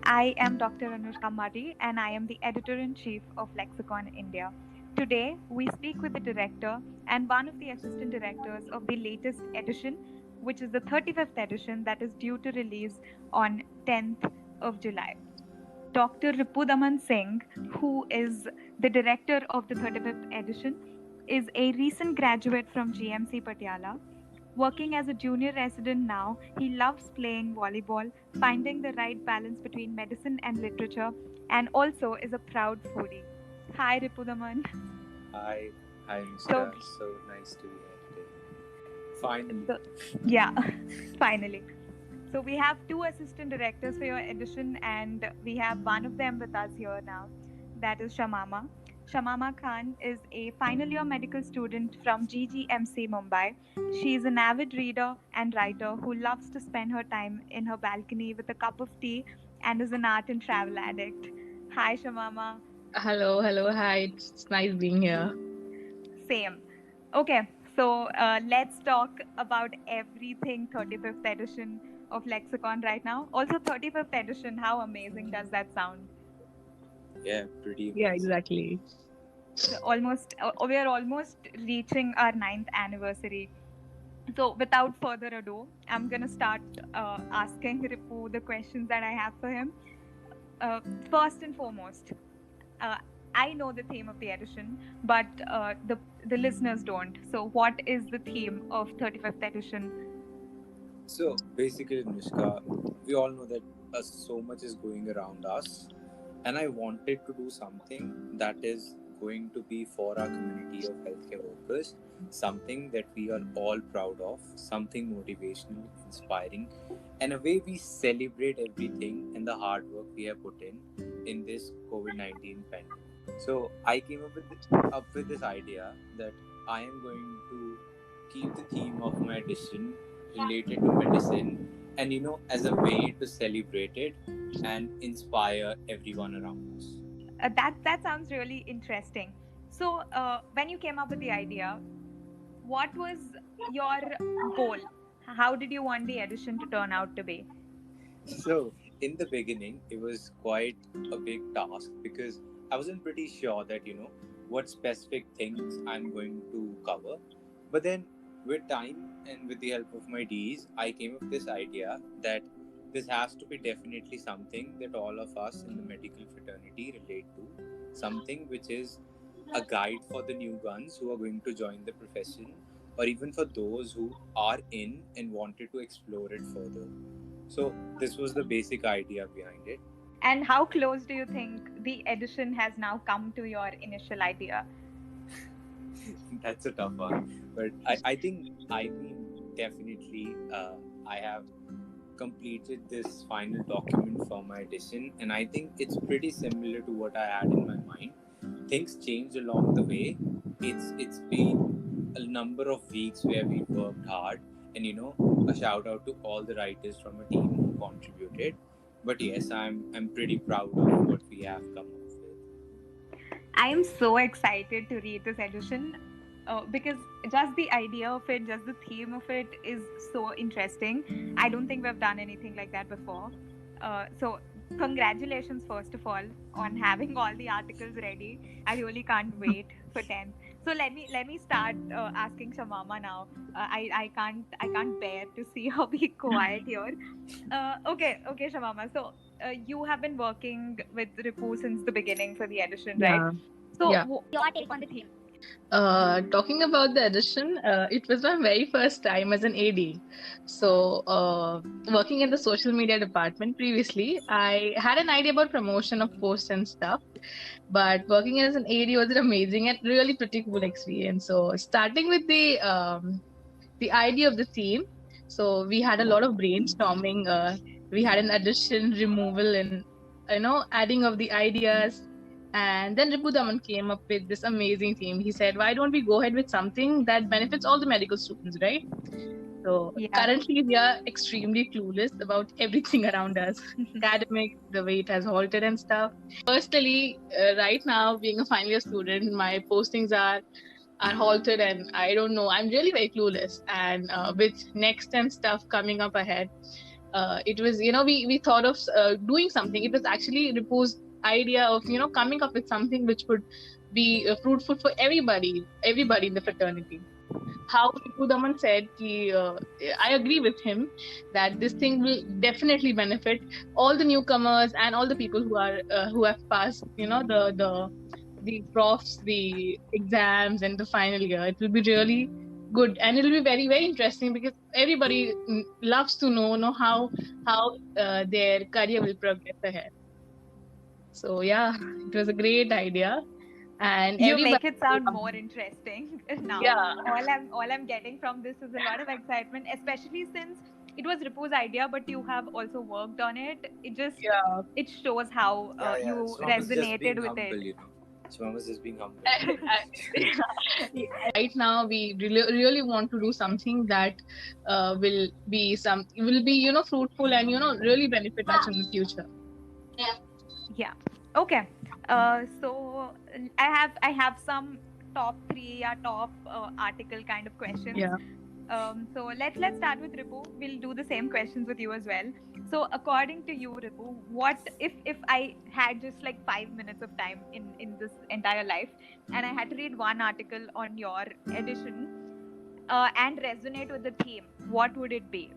I am Dr. Anushka Marri and I am the editor-in-chief of Lexicon India. Today, we speak with the director and one of the assistant directors of the latest edition, which is the 35th edition that is due to release on 10th of July. Dr. Ripudaman Singh, who is the director of the 35th edition, is a recent graduate from GMC Patiala. Working as a junior resident now, he loves playing volleyball, finding the right balance between medicine and literature, and also is a proud foodie. Hi, Ripudaman. Hi, hi So, Anushka. So nice to be here today. Finally. so yeah, finally. So we have two assistant directors for your edition, and we have one of them with us here now. That is Shamama. Shamama Khan is a final year medical student from GGMC Mumbai. She is an avid reader and writer who loves to spend her time in her balcony with a cup of tea and is an art and travel addict. Hi, Shamama. Hello, hi. It's nice being here. Same. Okay, so let's talk about everything 35th edition of Lexicon right now. Also, 35th edition, how amazing does that sound? Yeah, pretty Yeah, amazing. exactly. We are almost reaching our ninth anniversary. So, without further ado, I'm gonna start asking Ripu the questions that I have for him. Uh, First and foremost, uh, I know the theme of the edition, but the listeners don't. So, what is the theme of 35th edition? So basically, Anushka, we all know that so much is going around us, and I wanted to do something that is going to be for our community of healthcare workers, something that we are all proud of, something motivational, inspiring, and a way we celebrate everything and the hard work we have put in this COVID-19 pandemic. So I came up with this idea that I am going to keep the theme of my edition related to medicine, and as a way to celebrate it and inspire everyone around us. That sounds really interesting. So, when you came up with the idea, what was your goal? How did you want the edition to turn out to be? So in the beginning it was quite a big task because I wasn't pretty sure that what specific things I'm going to cover. But then with time and with the help of my Ds, I came up with this idea that this has to be definitely something that all of us in the medical fraternity relate to, something which is a guide for the new guns who are going to join the profession, or even for those who are in and wanted to explore it further. So this was the basic idea behind it. And how close do you think the edition has now come to your initial idea? That's a tough one, but I mean definitely I have completed this final document for my edition, and I think it's pretty similar to what I had in my mind. Things changed along the way. It's been a number of weeks where we worked hard, and a shout out to all the writers from a team who contributed. But yes, I'm pretty proud of what we have come up with. I am so excited to read this edition because just the idea of it, just the theme of it is so interesting. I don't think we've done anything like that before. So, congratulations, first of all, on having all the articles ready. I really can't wait for 10th. So let me start asking Shamama now. I can't bear to see her be quiet here. Okay, Shamama. So you have been working with Ripu since the beginning for the edition, right? Yeah, So, yeah. your take on the theme? Talking about the edition, it was my very first time as an AD. So, working in the social media department previously, I had an idea about promotion of posts and stuff. But working as an AD was an amazing and really pretty cool experience. So, starting with the idea of the theme. So we had a lot of brainstorming. We had an addition, removal, and adding of the ideas. And then Ripu Daman came up with this amazing theme. He said, "Why don't we go ahead with something that benefits all the medical students, right?" So Yeah. currently we are extremely clueless about everything around us, academic, the way it has halted and stuff. Personally, right now being a final year student, my postings are halted and I don't know. I'm really very clueless. And with next and stuff coming up ahead, It was, we thought of doing something. It was actually Ripu's idea of, coming up with something which would be fruitful for everybody in the fraternity. How Ripudaman said, I agree with him that this thing will definitely benefit all the newcomers and all the people who have passed, the profs, the exams, and the final year. It will be really good, and it will be very, very interesting because everybody loves to know how their career will progress ahead. So yeah, it was a great idea, and You everybody. make it sound more interesting now. Yeah, All I'm getting from this is a lot of excitement, especially since it was Ripu's idea, but you have also worked on it. yeah. It shows how Yeah. you Swama's just being resonated with humble, it. Swama's just being humble. Right now we really want to do something that will be fruitful and really benefit us in the future. Yeah. Okay. So I have some top three or top article kind of questions. Yeah. So let's start with Ripu. We'll do the same questions with you as well. So according to you, Ripu, what if I had just like 5 minutes of time in this entire life, and I had to read one article on your edition and resonate with the theme, what would it be?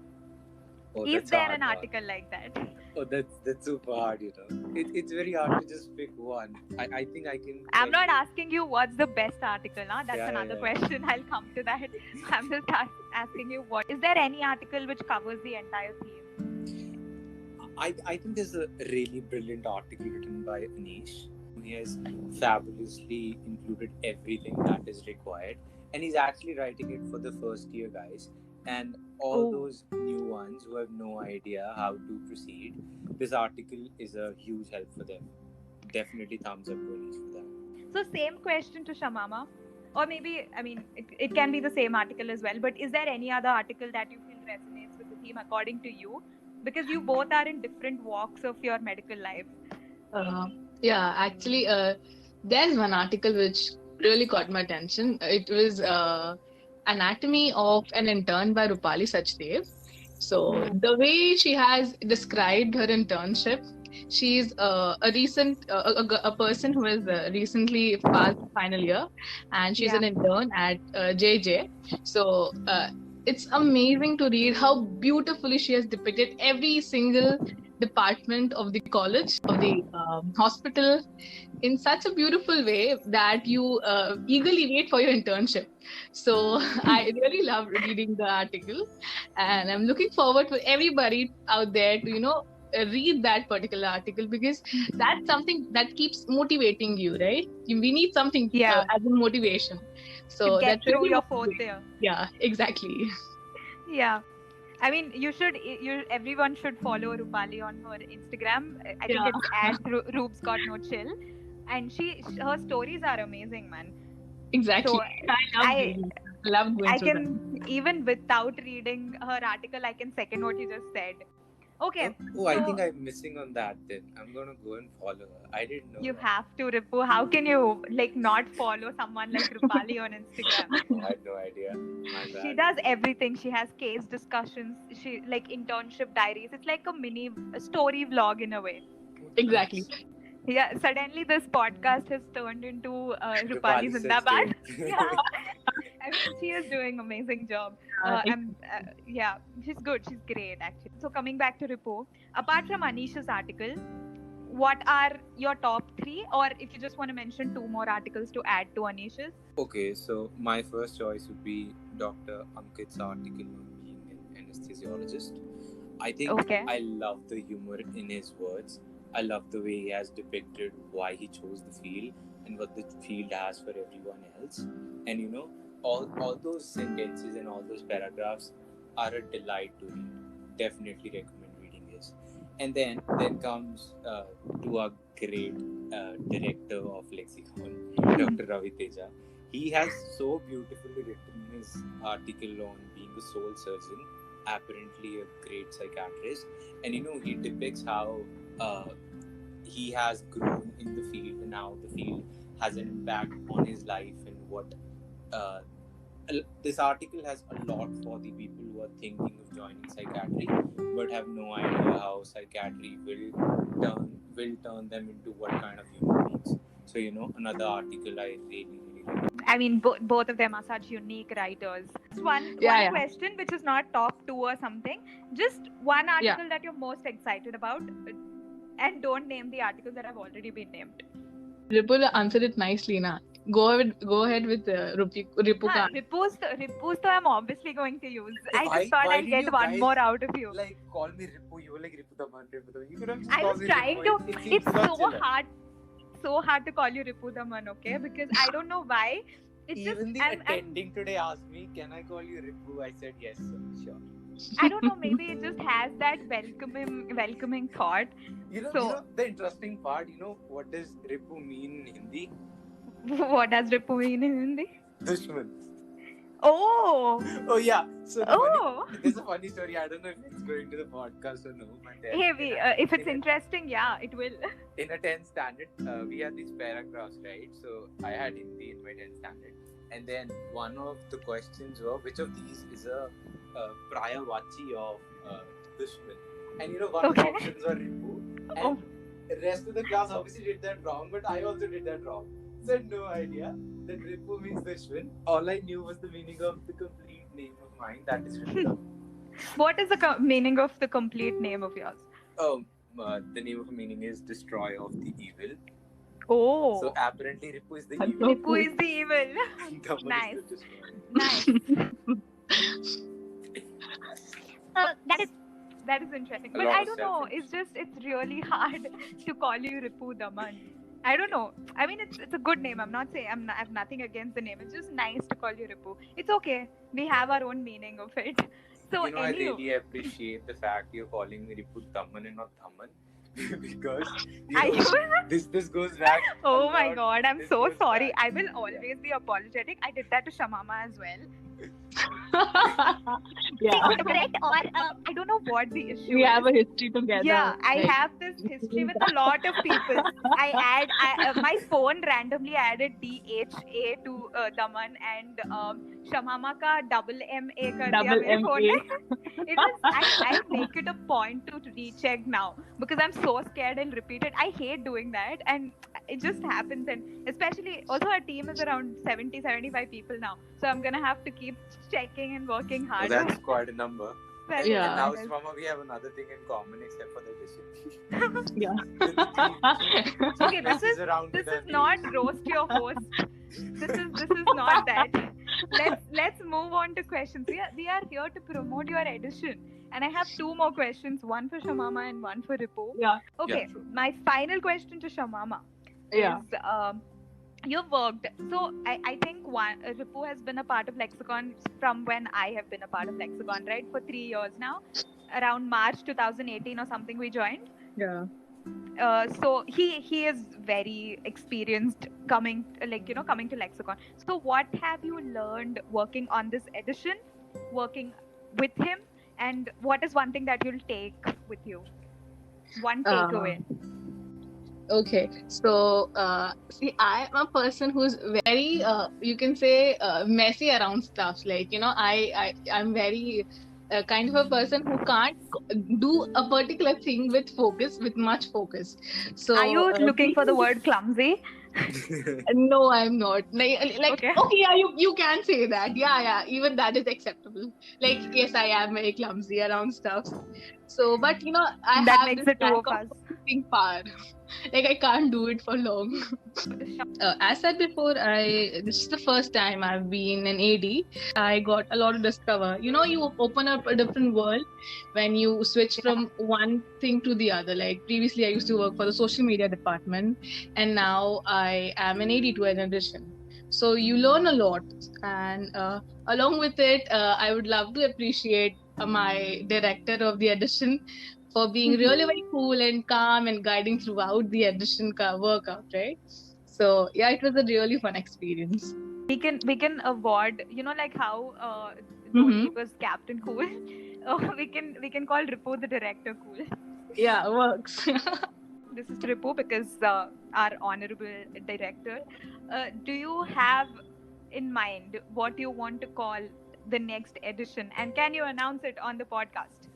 Oh, Is that's a there an hard one. article like that? Oh, that's super hard, it's very hard to just pick one. I think I can. I'm not asking you what's the best article. Huh? That's Yeah, another yeah. question. I'll come to that. I'm just asking you what. Is there any article which covers the entire theme? I think there's a really brilliant article written by Anish. He has fabulously included everything that is required, and he's actually writing it for the first year guys. And all Oh. those new ones who have no idea how to proceed, this article is a huge help for them. Definitely thumbs up to Anish for that. So same question to Shamama, or maybe it can be the same article as well. But is there any other article that you feel resonates with the theme according to you? Because you both are in different walks of your medical life. Yeah, actually, there's one article which really caught my attention. It was Anatomy of an Intern by Rupali Sachdev. So the way she has described her internship, she's a person who has recently passed final year, and she's Yeah. an intern at JJ. So it's amazing to read how beautifully she has depicted every single department of the college, of the hospital, in such a beautiful way that you eagerly wait for your internship. So I really love reading the article, and I'm looking forward for everybody out there to read that particular article, because that's something that keeps motivating you, right? We need something Yeah. as a motivation. To So get that's through really your fourth motivating. year. Yeah, exactly. Yeah. Everyone should follow Rupali on her Instagram. I think Yeah, it's at Roop's Got No Chill, and her stories are amazing, man. exactly. So I love I reading. Love going I through them. can, even without reading her article, I can second what you just said. Okay, I so think I'm missing on that then. I'm gonna go and follow her. I didn't know you that. have to, Ripu. How can you not follow someone like Rupali on Instagram? I had no idea. My bad. She does everything. She has case discussions. She like internship diaries. It's like a mini story vlog in a way. Exactly. Yeah, suddenly this podcast has turned into Rupali Rupali Zindabad. Sachdev. Yeah, she is doing amazing job. Yeah, she's good. She's great actually. So coming back to Ripo, apart from Anish's article, what are your top three, or if you just want to mention two more articles to add to Anish's? Okay, so my first choice would be Dr. Ankit's article on being an anesthesiologist. I think Okay. I love the humor in his words. I love the way he has depicted why he chose the field and what the field has for everyone else. And all those sentences and all those paragraphs are a delight to read. Definitely recommend reading his. And then comes to our great director of Lexicon, Dr. Ravi Teja. He has so beautifully written his article on being a soul surgeon, apparently a great psychiatrist, and he depicts how he has grown in the field and how the field has an impact on his life and what this article has a lot for the people who are thinking of joining psychiatry but have no idea how psychiatry will turn them into what kind of human beings. So another article I really recommend. I mean, both of them are such unique writers. Just one Yeah, one yeah, question, which is not top two or something. Just one yeah. article that you're most excited about, and don't name the articles that have already been named. Ripple answered it nicely, na. Go ahead with Ripu Huh, Khan. Ripu's I'm obviously going to use. I Why just thought why I'll did get you one guys more out of you. like call me Ripu? You were like Ripudaman. You could have just I called was me trying Ripu. to. It seems It's a lot so chiller. hard to call you Ripudaman, okay? Because I don't know why. It's just Even the I'm attending today asked me, "Can I call you Ripu?" I said yes, sir. Sure. I don't know. Maybe it just has that welcoming thought. So The interesting part. What does Ripu mean in Hindi? what does Ripu mean in Hindi? Dushman. Oh, Oh yeah. So oh. there's a funny story. I don't know if it's going to the podcast or no, but then Hey, if it's interesting, yeah, it will. in a 10th standard, we had these paragraphs, right? So I had Hindi in my 10th standard, and then one of the questions were, which of these is a prior vachi of Dushman? And one of the Okay. options were Ripu, and Oh. the rest of the class obviously did that wrong, but I also did that wrong. So I had no idea that Ripu means Dushman. All I knew was the meaning of the complete name of mine, that is Ripudaman. What is the meaning of the complete name of yours? The name of the meaning is destroyer of the evil. Oh. So apparently Ripu is the That's evil. so Ripu is the evil. Daman Nice. is the destroyer. Nice. That is interesting. A But lot I of don't know. self-interest. It's really hard to call you Ripudaman. I don't know. I mean, it's a good name. I'm not saying I have nothing against the name. It's just nice to call you Ripu. It's okay. We have our own meaning of it. So I really appreciate the fact you're calling me Ripu Daman and not Daman. Because this goes back. Oh my god, I'm This so goes sorry. back. I will always be apologetic. I did that to Shamama as well. Yeah, Correct? Or I don't know what the issue we is. have a history together. Yeah, I like, have this history with a lot of people. My phone randomly added DHA to Daman, and Shamama ka double MA kar diya double mere phone MA. mein. It was I make it a point to recheck now because I'm so scared I'll repeat it. I hate doing that, and it just happens. And especially also our team is around 70-75 people now, so I'm gonna have to keep checking and working Oh, hard. that's quite a number. Yeah. And now, Shamama, we have another thing in common except for the addition. Yeah. Okay, this is not roast your host. This is not that. Let's move on to questions. We are here to promote your edition, and I have two more questions, one for Shamama and one for Ripu. Yeah. Okay, Yeah, true. my final question to Shamama Yeah. is you've worked. So I think Ripu has been a part of Lexicon from when I have been a part of Lexicon, right? For 3 years now. Around March 2018 or something we joined. Yeah. So he is very experienced coming to Lexicon. So what have you learned working on this edition, working with him, and what is one thing that you'll take with you? One takeaway. Okay, so see, I am a person who's very, you can say, messy around stuff. Like, I'm very kind of a person who can't do a particular thing with much focus. So, Are you looking for the word clumsy? No, I'm not. Okay. Yeah, you can say that. Yeah, even that is acceptable. Like, yes, I am very clumsy around stuff. So, but I That have makes this the two lack of us. focusing power. Like, I can't do it for long. As said before, this is the first time I've been an AD. I got a lot to discover. You open up a different world when you switch from one thing to the other. Like previously, I used to work for the social media department, and now I am an AD to an addition. So you learn a lot, and along with it, I would love to appreciate my director of the addition for being really very cool and calm and guiding throughout the addition workout, right? So yeah, it was a really fun experience. We can award, like how Mhm. Dhoni was Captain Cool. We can call Ripu the director cool. Yeah, it works. This is Ripu because our honorable director. Do you have in mind what you want to call the next edition, and can you announce it on the podcast?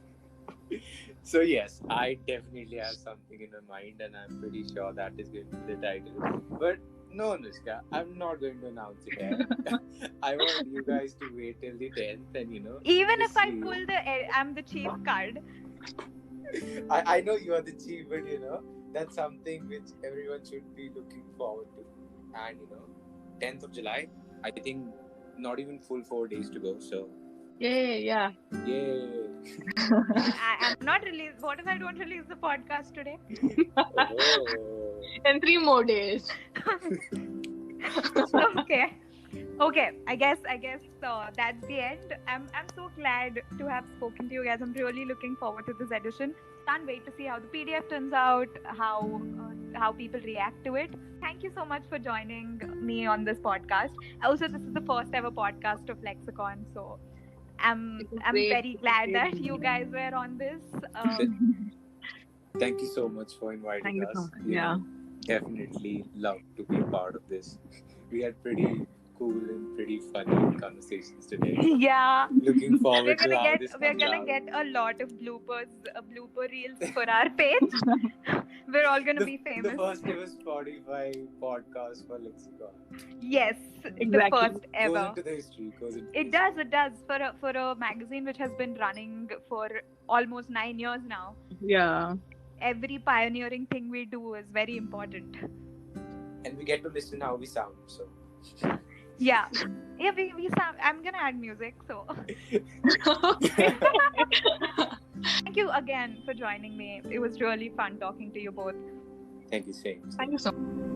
So yes, I definitely have something in my mind, and I'm pretty sure that is going to be the title. But no, Anushka, I'm not going to announce it here. I want you guys to wait till the 10th, and Even if just I see. pull the I'm the chief card. I know you are the chief, but that's something which everyone should be looking forward to. And 10th of July, I think not even full 4 days to go. So Yay, yeah. yay! I'm not released. What if I don't release the podcast today? Oh. In 3 more days. Okay. Okay, I guess that's the end. I'm so glad to have spoken to you guys. I'm really looking forward to this edition. Can't wait to see how the PDF turns out, how people react to it. Thank you so much for joining me on this podcast. Also, this is the first ever podcast of Lexicon, so I'm Great. very glad that you guys were on this. Thank you so much for inviting Thank you so us. much. Yeah. Definitely love to be a part of this. We had pretty cool and pretty funny conversations today. Yeah. Looking forward We're to gonna how get this we're comes gonna out. get a lot of blooper reels for our page. We're all gonna be The famous. first ever Spotify podcast for Lexicon. Yes, Exactly. the first Goes ever. into the history. It does for a magazine which has been running for almost 9 years now. Yeah. Every pioneering thing we do is very important. And we get to listen how we sound. So Yeah. Yeah, we sound, I'm gonna add music, so thank you again for joining me. It was really fun talking to you both. thank you, James. Thank you so much.